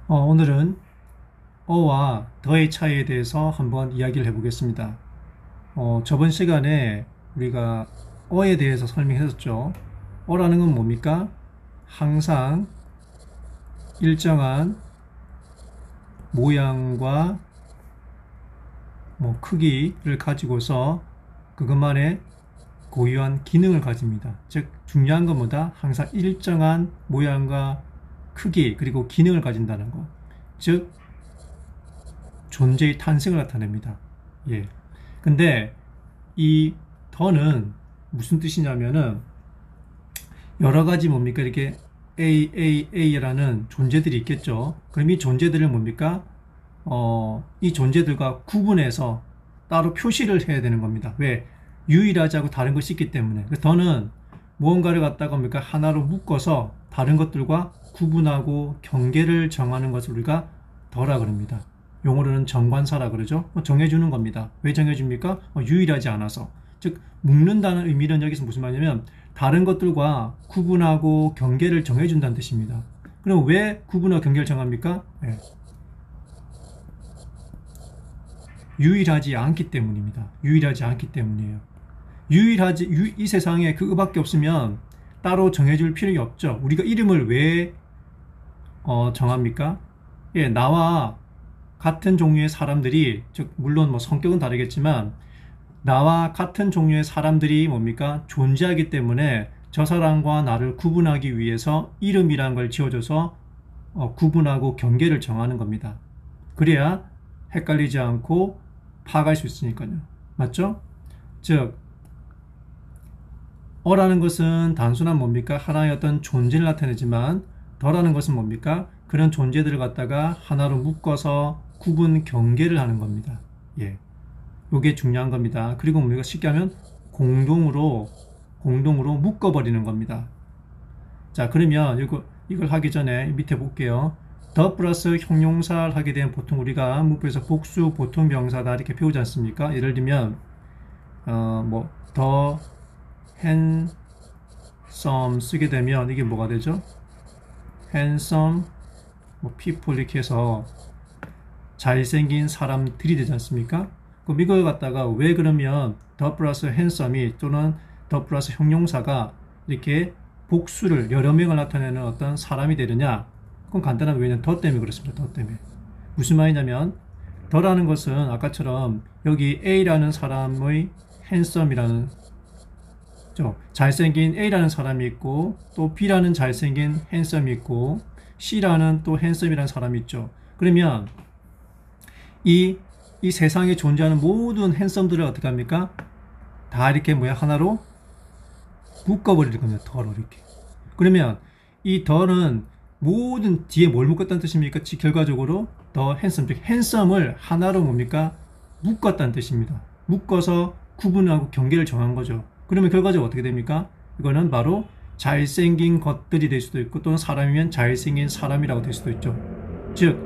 오늘은 어와 더의 차이에 대해서 한번 이야기를 해보겠습니다. 저번 시간에 우리가 어에 대해서 설명했었죠. 어라는 건 뭡니까? 항상 일정한 모양과 크기를 가지고서 그것만의 고유한 기능을 가집니다. 즉 중요한 것보다 항상 일정한 모양과 크기 그리고 기능을 가진다는 것. 즉 존재의 탄생을 나타냅니다. 예. 근데 이 더는 무슨 뜻이냐면은 여러 가지 뭡니까? 이렇게 A라는 존재들이 있겠죠. 그럼 이 존재들을 뭡니까? 이 존재들과 구분해서 따로 표시를 해야 되는 겁니다. 왜? 유일하지 않고 다른 것이 있기 때문에. 더는 무언가를 갖다가 뭡니까? 하나로 묶어서 다른 것들과 구분하고 경계를 정하는 것을 우리가 더라 그럽니다. 용어로는 정관사라 그러죠. 정해주는 겁니다. 왜 정해줍니까? 유일하지 않아서. 즉 묶는다는 의미는 여기서 무슨 말이냐면 다른 것들과 구분하고 경계를 정해준다는 뜻입니다. 그럼 왜 구분하고 경계를 정합니까? 네. 유일하지 않기 때문입니다. 유일하지 않기 때문이에요. 이 세상에 그거밖에 없으면 따로 정해줄 필요가 없죠. 우리가 이름을 왜 정합니까? 예, 나와 같은 종류의 사람들이, 즉 물론 성격은 다르겠지만 나와 같은 종류의 사람들이 뭡니까? 존재하기 때문에 저 사람과 나를 구분하기 위해서 이름이라는 걸 지어줘서 구분하고 경계를 정하는 겁니다. 그래야 헷갈리지 않고 파악할 수 있으니까요. 맞죠? 즉 어라는 것은 단순한 뭡니까? 하나의 어떤 존재를 나타내지만 더라는 것은 뭡니까? 그런 존재들을 갖다가 하나로 묶어서 구분 경계를 하는 겁니다. 예. 요게 중요한 겁니다. 그리고 우리가 쉽게 하면 공동으로 묶어버리는 겁니다. 자, 그러면 이걸 하기 전에 밑에 볼게요. 더 플러스 형용사를 하게 되면 보통 우리가 문법에서 복수 보통 명사다 이렇게 배우지 않습니까? 예를 들면 더 handsome 쓰게 되면 이게 뭐가 되죠? handsome people 이렇게 해서 잘생긴 사람들이 되지 않습니까? 그럼 이걸 갖다가 왜 그러면 더 플러스 handsome이 또는 더 플러스 형용사가 이렇게 복수를 여러 명을 나타내는 어떤 사람이 되느냐? 그건 간단한 왜냐면 더 때문에 그렇습니다. 더 때문에. 무슨 말이냐면 더라는 것은 아까처럼 여기 A라는 사람의 handsome이라는 잘생긴 A라는 사람이 있고 또 B라는 잘생긴 handsome이 있고 C라는 또 handsome이라는 사람이 있죠. 그러면 이 세상에 존재하는 모든 핸섬들을 어떻게 합니까? 다 이렇게 하나로 묶어버릴 겁니다. 더로 이렇게. 그러면 이 더는 모든 뒤에 뭘 묶었다는 뜻입니까? 결과적으로 더 핸섬, 즉 핸섬을 하나로 뭡니까? 묶었다는 뜻입니다. 묶어서 구분하고 경계를 정한 거죠. 그러면 결과적으로 어떻게 됩니까? 이거는 바로 잘생긴 것들이 될 수도 있고 또는 사람이면 잘생긴 사람이라고 될 수도 있죠. 즉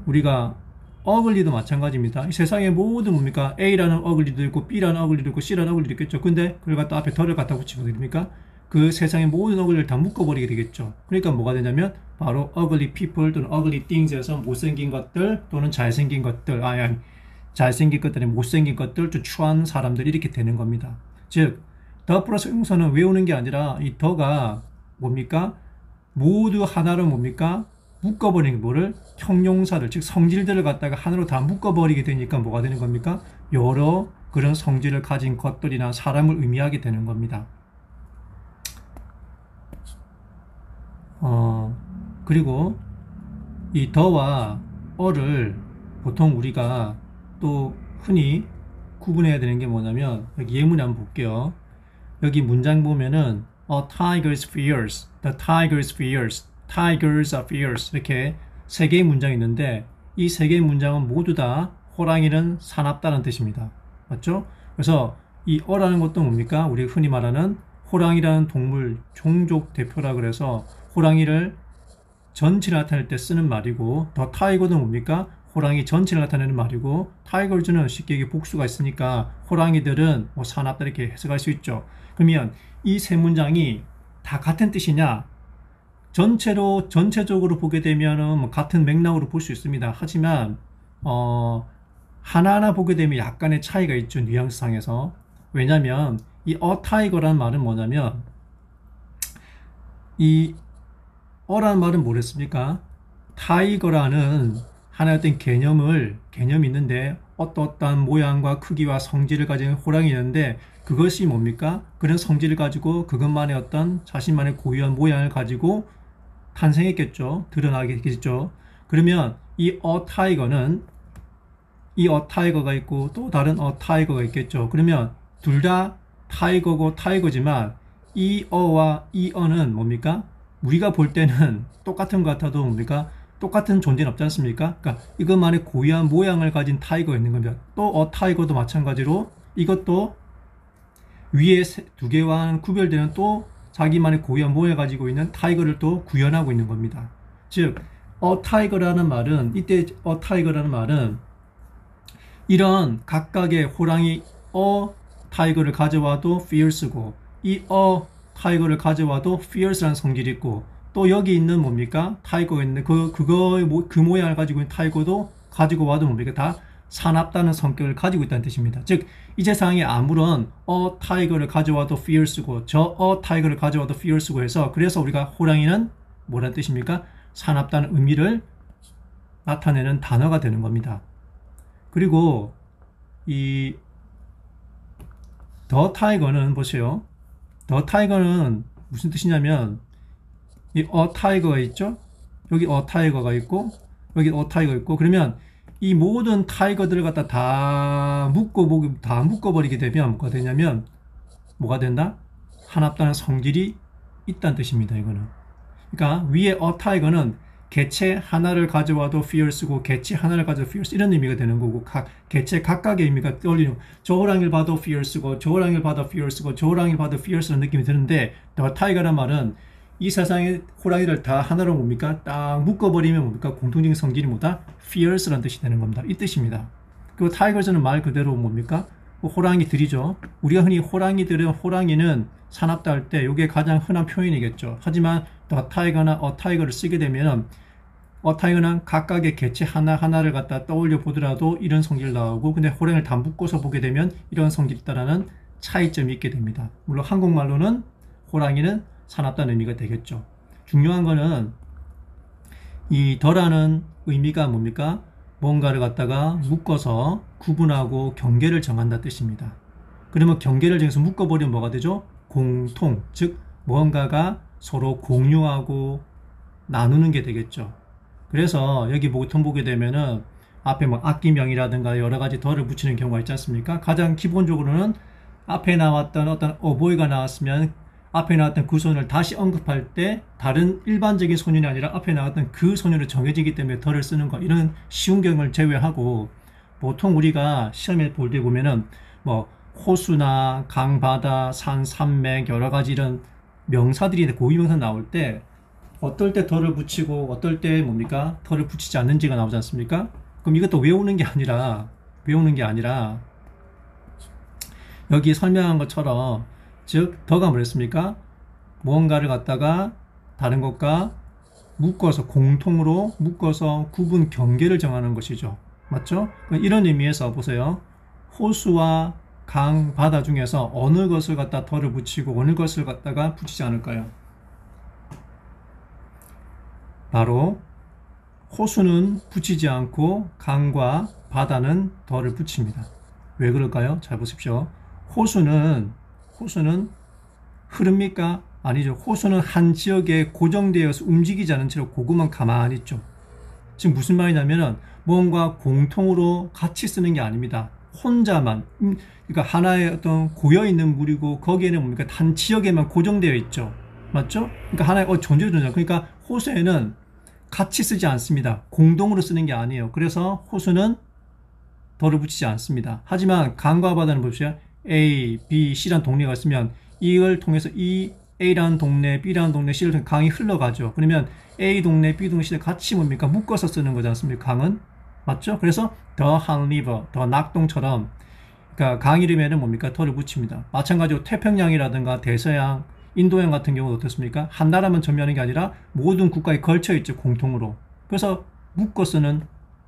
우리가 어글리도 마찬가지입니다. 이 세상의 모든 뭡니까? A라는 어글리도 있고 B라는 어글리도 있고 C라는 어글리도 있겠죠. 근데 그걸 갖다 앞에 더를 갖다 붙이면 어떻게 됩니까? 그 세상의 모든 어글리를 다 묶어버리게 되겠죠. 그러니까 뭐가 되냐면 바로 ugly people 또는 ugly things에서 못생긴 것들 또는 잘생긴 것들 잘생긴 것들이 못생긴 것들 좀 추한 사람들이 이렇게 되는 겁니다. 즉 더 플러스 형용사는 외우는 게 아니라 이 더가 뭡니까? 모두 하나로 뭡니까? 묶어버리는 뭐를? 형용사를, 즉 성질들을 갖다가 하나로 다 묶어버리게 되니까 뭐가 되는 겁니까? 여러 그런 성질을 가진 것들이나 사람을 의미하게 되는 겁니다. 그리고 이 더와 어를 보통 우리가 또 흔히 구분해야 되는 게 뭐냐면 여기 예문을 한번 볼게요. 여기 문장 보면은 A tiger's fierce, the tiger's fierce, tigers are fierce 이렇게 세 개의 문장이 있는데 이 세 개의 문장은 모두 다 호랑이는 사납다는 뜻입니다. 맞죠? 그래서 이 어라는 것도 뭡니까? 우리 흔히 말하는 호랑이라는 동물 종족 대표라 그래서 호랑이를 전체를 나타낼 때 쓰는 말이고 더 타이거는 뭡니까? 호랑이 전체를 나타내는 말이고 타이거즈는 쉽게 이게 복수가 있으니까 호랑이들은 사납다 이렇게 해석할 수 있죠. 그러면 이 세 문장이 다 같은 뜻이냐? 전체적으로 보게 되면은 뭐 같은 맥락으로 볼 수 있습니다. 하지만, 하나하나 보게 되면 약간의 차이가 있죠. 뉘앙스상에서. 왜냐면, 이 타이거라는 말은 뭐냐면, 이 어라는 말은 뭐랬습니까? 타이거라는 하나의 어떤 개념이 있는데 어떠한 모양과 크기와 성질을 가진 호랑이 있는데 그것이 뭡니까? 그런 성질을 가지고 그것만의 어떤 자신만의 고유한 모양을 가지고 탄생했겠죠. 드러나겠죠. 그러면 이 타이거가 있고 또 다른 타이거가 있겠죠. 그러면 둘 다 타이거고 타이거지만 이 어와 이 어는 뭡니까? 우리가 볼 때는 똑같은 것 같아도 뭡니까? 똑같은 존재는 없지 않습니까? 그러니까 이것만의 고유한 모양을 가진 타이거가 있는 겁니다. 또 타이거도 마찬가지로 이것도 위에 두 개와 구별되는 또 자기만의 고유한 모양을 가지고 있는 타이거를 또 구현하고 있는 겁니다. 즉, 타이거라는 말은 이때 타이거라는 말은 이런 각각의 호랑이 타이거를 가져와도 fierce고 이 타이거를 가져와도 fierce라는 성질이 있고 또 여기 있는 뭡니까? 타이거가 있는데 그 모양을 가지고 있는 타이거도 가지고 와도 뭡니까? 다 사납다는 성격을 가지고 있다는 뜻입니다. 즉, 이 세상에 아무런 타이거를 가져와도 fierce고 저 타이거를 가져와도 fierce고 해서 그래서 우리가 호랑이는 뭐라는 뜻입니까? 사납다는 의미를 나타내는 단어가 되는 겁니다. 그리고 이 더 타이거는 보세요. 더 타이거는 무슨 뜻이냐면 이 타이거가 있죠? 여기 타이거가 있고 여기 타이거가 있고 그러면 이 모든 타이거들을 갖다 다 묶어버리게 되면 뭐가 되냐면 뭐가 된다? 하나다는 성질이 있다는 뜻입니다. 이거는. 그러니까 위에 타이거는 개체 하나를 가져와도 fierce고 개체 하나를 가져와도 fierce 이런 의미가 되는 거고 개체 각각의 의미가 떠올리는 저 호랑이를 봐도 fierce고 저 호랑이를 봐도 fierce고 저 호랑이를 봐도 fierce라는 느낌이 드는데 더 타이거란 말은 이 세상의 호랑이를 다 하나로 뭡니까? 딱 묶어버리면 뭡니까? 공통적인 성질이 뭐다? fierce라는 뜻이 되는 겁니다. 이 뜻입니다. 그리고 타이거즈는 말 그대로 뭡니까? 호랑이들이죠. 우리가 흔히 호랑이는 사납다 할 때 이게 가장 흔한 표현이겠죠. 하지만 더 타이거나 타이거를 쓰게 되면 타이거는 각각의 개체 하나하나를 갖다 떠올려 보더라도 이런 성질이 나오고 근데 호랑이를 다 묶어서 보게 되면 이런 성질이 있다라는 차이점이 있게 됩니다. 물론 한국말로는 호랑이는 사납다는 의미가 되겠죠. 중요한 거는 이 더라는 의미가 뭡니까? 뭔가를 갖다가 묶어서 구분하고 경계를 정한다 뜻입니다. 그러면 경계를 정해서 묶어버리면 뭐가 되죠? 공통, 즉 무언가가 서로 공유하고 나누는 게 되겠죠. 그래서 여기 보통 보게 되면은 앞에 뭐 악기명이라든가 여러 가지 덜을 붙이는 경우가 있지 않습니까? 가장 기본적으로는 앞에 나왔던 어떤 어보이가 나왔으면 앞에 나왔던 그 소년을 다시 언급할 때 다른 일반적인 소년이 아니라 앞에 나왔던 그 소년을 정해지기 때문에 덜을 쓰는 거 이런 쉬운 경우를 제외하고 보통 우리가 시험에 볼 때 보면은 뭐 호수나 강, 바다, 산, 산맥 여러 가지 이런 명사들이 고유명사 나올 때 어떨 때 덜을 붙이고 어떨 때 뭡니까? 덜을 붙이지 않는지가 나오지 않습니까? 그럼 이것도 외우는 게 아니라 여기 설명한 것처럼 즉 더가 뭐랬습니까? 무언가를 갖다가 다른 것과 묶어서 공통으로 묶어서 구분 경계를 정하는 것이죠. 맞죠? 이런 의미에서 보세요. 호수와 강, 바다 중에서 어느 것을 갖다 덜을 붙이고 어느 것을 갖다가 붙이지 않을까요? 바로 호수는 붙이지 않고 강과 바다는 덜을 붙입니다. 왜 그럴까요? 잘 보십시오. 호수는 흐릅니까? 아니죠. 호수는 한 지역에 고정되어서 움직이지 않은 채로 그것만 가만히 있죠. 지금 무슨 말이냐면은 뭔가 공통으로 같이 쓰는 게 아닙니다. 혼자만, 그러니까 하나의 어떤 고여있는 물이고 거기에는 뭡니까? 한 지역에만 고정되어 있죠. 맞죠? 그러니까 하나의 존재존재. 그러니까 호수에는 같이 쓰지 않습니다. 공동으로 쓰는 게 아니에요. 그래서 호수는 덜을 붙이지 않습니다. 하지만 강과 바다는 보십시오. A, B, C라는 동네가 있으면 이걸 통해서 이 A라는 동네, B라는 동네, C를 통해 강이 흘러가죠. 그러면 A 동네, B 동네, C를 같이 뭡니까? 묶어서 쓰는 거지 않습니까? 강은. 맞죠? 그래서 더 한리버, 더 낙동처럼 그러니까 강 이름에는 뭡니까? 덜을 붙입니다. 마찬가지로 태평양이라든가 대서양 인도양 같은 경우는 어떻습니까? 한 나라만 점유하는 게 아니라 모든 국가에 걸쳐 있죠, 공통으로. 그래서 묶어 쓰는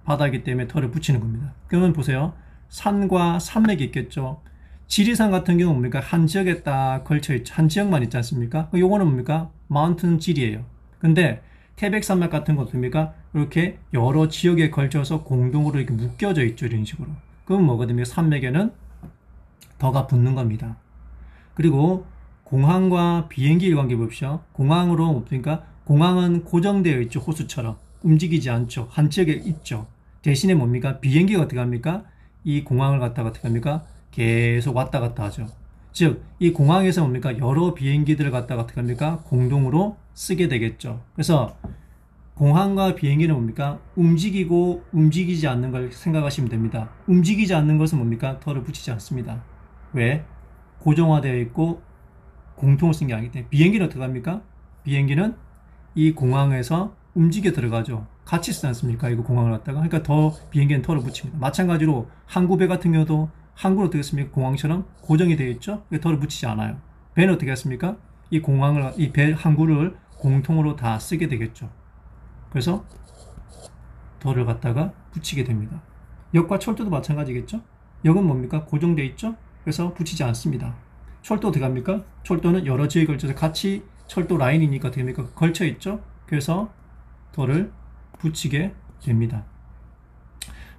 바다이기 때문에 털을 붙이는 겁니다. 그러면 보세요. 산과 산맥이 있겠죠. 지리산 같은 경우는 뭡니까? 한 지역에 딱 걸쳐 있죠. 한 지역만 있지 않습니까? 요거는 뭡니까? 마운틴 질이에요. 근데 태백산맥 같은 거 어떻습니까? 이렇게 여러 지역에 걸쳐서 공동으로 이렇게 묶여져 있죠. 이런 식으로. 그럼 뭐거든요? 산맥에는 더가 붙는 겁니다. 그리고 공항과 비행기 관계 봅시다. 공항으로 뭡니까? 공항은 고정되어 있죠. 호수처럼. 움직이지 않죠. 한 지역에 있죠. 대신에 뭡니까? 비행기가 어떻게 합니까? 이 공항을 갖다가 어떻게 합니까? 계속 왔다 갔다 하죠. 즉, 이 공항에서 뭡니까? 여러 비행기들을 갖다가 어떻게 합니까? 공동으로 쓰게 되겠죠. 그래서 공항과 비행기는 뭡니까? 움직이고 움직이지 않는 걸 생각하시면 됩니다. 움직이지 않는 것은 뭡니까? 털을 붙이지 않습니다. 왜? 고정화되어 있고 공통을 쓴 게 아니기 때문에. 비행기는 어떻게 합니까? 비행기는 이 공항에서 움직여 들어가죠. 같이 쓰지 않습니까? 이거 공항을 갖다가. 그러니까 비행기는 털을 붙입니다. 마찬가지로 항구배 같은 경우도 항구는 어떻게 했습니까? 공항처럼 고정이 되어 있죠. 털을 붙이지 않아요. 배는 어떻게 했습니까? 이 공항을, 이 배, 항구를 공통으로 다 쓰게 되겠죠. 그래서 덜을 갖다가 붙이게 됩니다. 역과 철도도 마찬가지겠죠. 역은 뭡니까? 고정되어 있죠. 그래서 붙이지 않습니다. 철도 어떻게 합니까? 철도는 여러 지역에 걸쳐서 같이 철도 라인이니까 어떻게 합니까? 걸쳐 있죠. 그래서 덜을 붙이게 됩니다.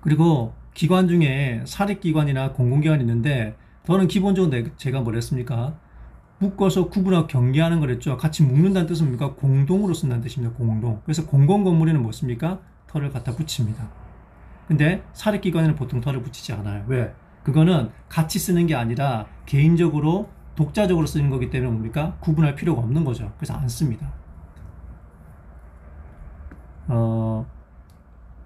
그리고 기관 중에 사립기관이나 공공기관이 있는데 덜은 기본적으로 제가 뭘 했습니까? 묶어서 구분하고 경계하는 거랬죠. 같이 묶는다는 뜻은 뭡니까? 공동으로 쓴다는 뜻입니다. 공동. 그래서 공공건물에는 뭐습니까? 털을 갖다 붙입니다. 근데 사립기관에는 보통 털을 붙이지 않아요. 왜? 그거는 같이 쓰는 게 아니라 개인적으로 독자적으로 쓰는 거기 때문에 뭡니까? 구분할 필요가 없는 거죠. 그래서 안 씁니다.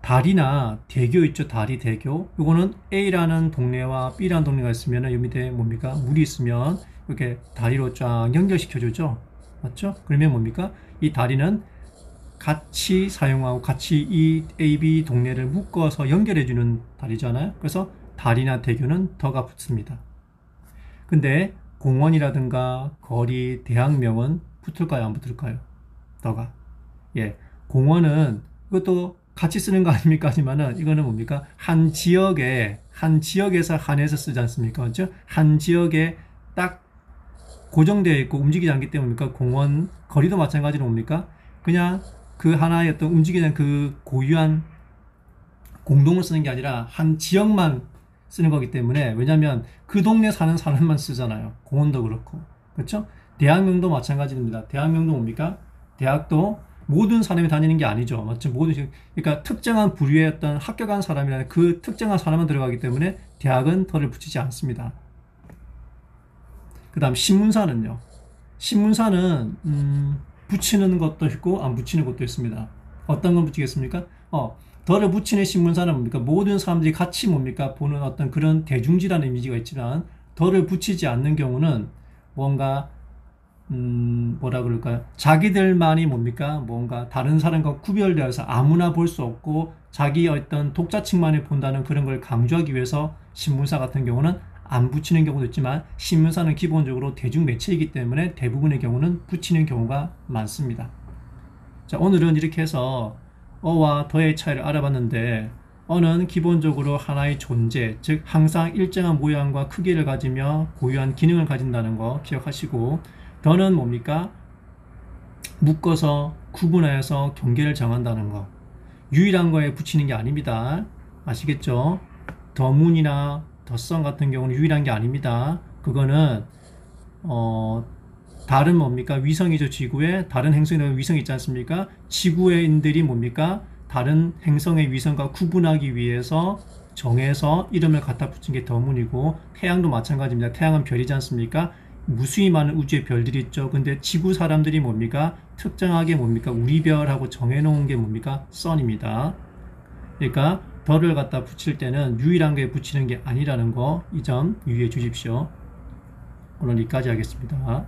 다리나 대교 있죠. 다리, 대교. 이거는 A라는 동네와 B라는 동네가 있으면 이 밑에 뭡니까? 물이 있으면 이렇게 다리로 쫙 연결시켜 주죠. 맞죠? 그러면 뭡니까? 이 다리는 같이 사용하고 같이 이 A, B 동네를 묶어서 연결해 주는 다리잖아요. 그래서 다리나 대교는 더가 붙습니다. 근데 공원이라든가 거리, 대학명은 붙을까요? 안 붙을까요? 더가. 예. 공원은 이것도 같이 쓰는 거 아닙니까? 하지만은 이거는 뭡니까? 한 지역에서 한해서 쓰지 않습니까? 그렇죠? 한 지역에 딱 고정되어 있고 움직이지 않기 때문에 뭡니까? 공원, 거리도 마찬가지로 뭡니까? 그냥 그 하나의 어떤 움직이는 그 고유한 공동을 쓰는 게 아니라 한 지역만 쓰는 거기 때문에. 왜냐하면 그 동네 사는 사람만 쓰잖아요. 공원도 그렇고. 그렇죠? 대학명도 마찬가지입니다. 대학명도 뭡니까? 대학도 모든 사람이 다니는 게 아니죠. 맞죠? 그러니까 특정한 부류의 어떤 학교 간 사람이라는 그 특정한 사람만 들어가기 때문에 대학은 덜을 붙이지 않습니다. 그 다음 신문사는요. 신문사는 붙이는 것도 있고 안 붙이는 것도 있습니다. 어떤 건 붙이겠습니까? 덜을 붙이는 신문사는 뭡니까? 모든 사람들이 같이 뭡니까? 보는 어떤 그런 대중지라는 이미지가 있지만 덜을 붙이지 않는 경우는 뭔가 뭐라 그럴까요? 자기들만이 뭡니까? 뭔가 다른 사람과 구별되어서 아무나 볼 수 없고 자기 어떤 독자층만이 본다는 그런 걸 강조하기 위해서 신문사 같은 경우는 안 붙이는 경우도 있지만 신문사는 기본적으로 대중매체이기 때문에 대부분의 경우는 붙이는 경우가 많습니다. 자, 오늘은 이렇게 해서 어와 더의 차이를 알아봤는데 어는 기본적으로 하나의 존재, 즉 항상 일정한 모양과 크기를 가지며 고유한 기능을 가진다는 거 기억하시고 더는 뭡니까? 묶어서 구분해서 경계를 정한다는 거. 유일한 거에 붙이는 게 아닙니다. 아시겠죠? 더문이나 더선 같은 경우는 유일한 게 아닙니다. 그거는 다른 뭡니까? 위성이죠. 지구에 다른 행성에 위성이 있지 않습니까? 지구인들이 뭡니까? 다른 행성의 위성과 구분하기 위해서 정해서 이름을 갖다 붙인 게 더문이고 태양도 마찬가지입니다. 태양은 별이지 않습니까? 무수히 많은 우주의 별들이 있죠. 근데 지구 사람들이 뭡니까? 특정하게 뭡니까? 우리 별하고 정해놓은 게 뭡니까? 선입니다. 그러니까 더를 갖다 붙일 때는 유일한 게 붙이는 게 아니라는 거 이 점 유의해 주십시오. 오늘 여기까지 하겠습니다.